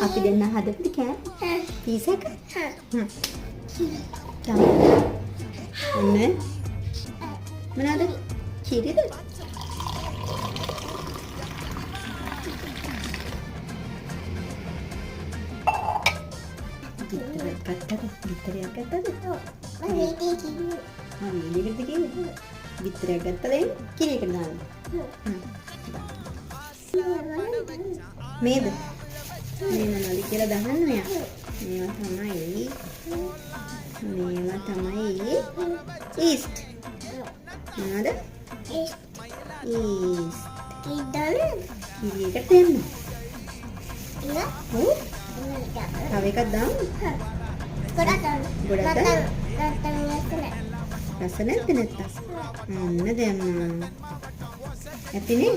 අපි දෙන්න හදපු කෑම. පීස් එක. හ්ම්. තමයි. මොනවාද? චීරිද? ගිත්තරයක් ගත්තද? මේකට කිව්වේ. ගිත්තරයක් ගත්තද කිරි එකට දාන්න. මේද? මේ මොනවද කියලා දහන්න මෙයා. මේවා තමයි ඊස්ට්. මොනවද? ඊස්ට්. කිරි එකට දෙන්න. තව එකක් දාන්න. ගොඩක් දාන්න. රස නැද්ද නැත්තම්? අන්න දැම්මා. ඇතිනේ?